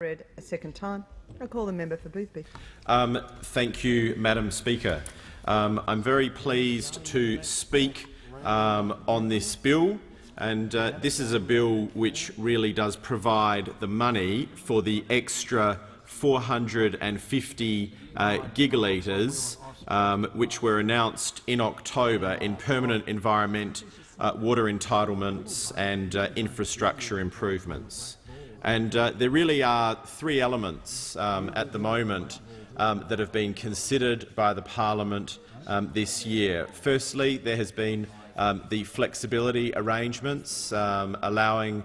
Read a second time. I call the member for Boothby. Thank you, Madam Speaker. I'm very pleased to speak on this bill, and this is a bill which really does provide the money for the extra 450 gigalitres which were announced in October in permanent environment, water entitlements and infrastructure improvements. And there really are three elements at the moment that have been considered by the Parliament this year. Firstly, there has been the flexibility arrangements, allowing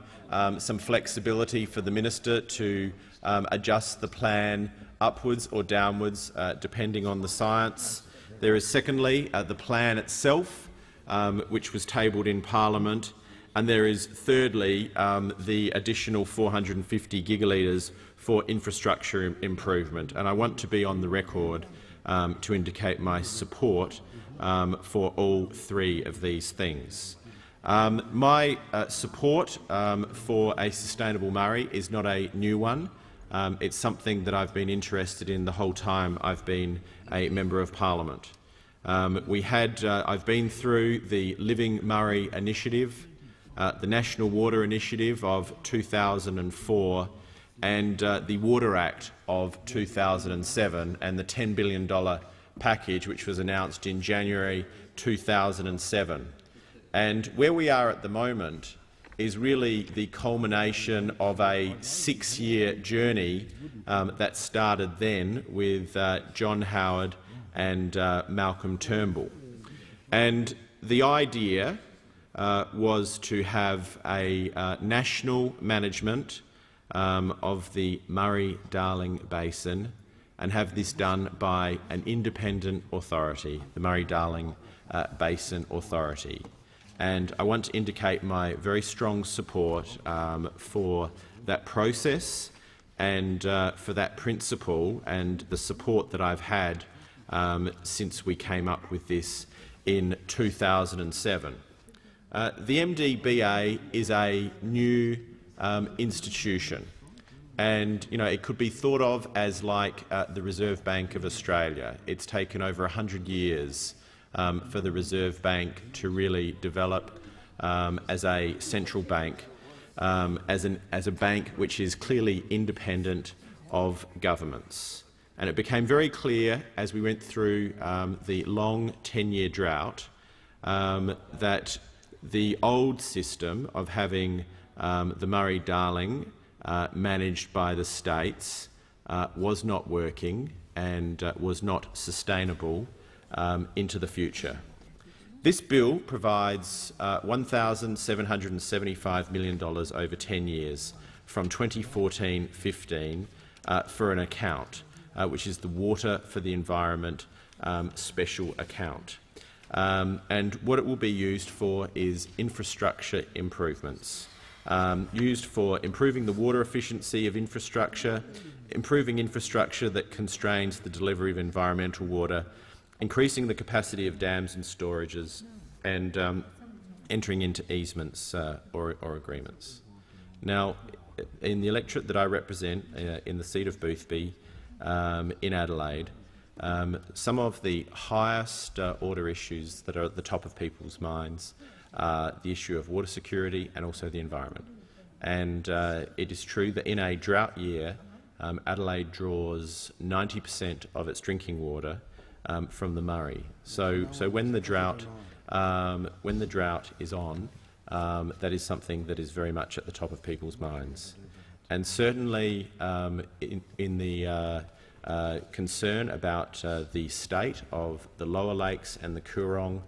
some flexibility for the minister to adjust the plan upwards or downwards, depending on the science. There is secondly the plan itself, which was tabled in Parliament. And there is thirdly the additional 450 gigalitres for infrastructure improvement. And I want to be on the record to indicate my support for all three of these things. My support for a sustainable Murray is not a new one. It's something that I've been interested in the whole time I've been a Member of Parliament. I've been through the Living Murray initiative, the National Water Initiative of 2004 and the Water Act of 2007 and the $10 billion package which was announced in January 2007. And where we are at the moment is really the culmination of a 6-year journey that started then with John Howard and Malcolm Turnbull. And the idea was to have a national management of the Murray Darling Basin and have this done by an independent authority, the Murray Darling Basin Authority. And I want to indicate my very strong support for that process and for that principle and the support that I've had since we came up with this in 2007. The MDBA is a new institution, and it could be thought of as like the Reserve Bank of Australia. It's taken over 100 years for the Reserve Bank to really develop as a central bank, as a bank which is clearly independent of governments. And it became very clear as we went through the long 10-year drought that the old system of having the Murray-Darling managed by the states was not working and was not sustainable into the future. This bill provides $1,775 million over 10 years from 2014-15 for an account, which is the Water for the Environment special account. And what it will be used for is infrastructure improvements, used for improving the water efficiency of infrastructure, improving infrastructure that constrains the delivery of environmental water, increasing the capacity of dams and storages, and entering into easements or agreements. Now, in the electorate that I represent, in the seat of Boothby in Adelaide, some of the highest order issues that are at the top of people's minds are the issue of water security and also the environment. And it is true that in a drought year, Adelaide draws 90% of its drinking water from the Murray. So when the drought is on, that is something that is very much at the top of people's minds. And certainly in the concern about the state of the lower lakes and the Coorong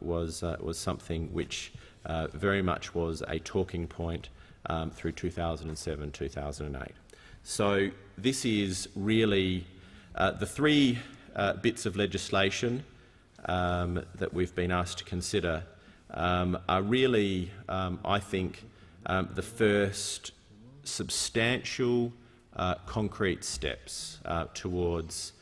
was something which very much was a talking point through 2007-2008. So this is really the three bits of legislation that we've been asked to consider are really, I think, the first substantial concrete steps towards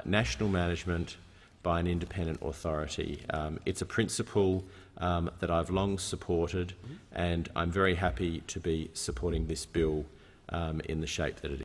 national management by an independent authority. It's a principle that I've long supported, and I'm very happy to be supporting this bill in the shape that it is.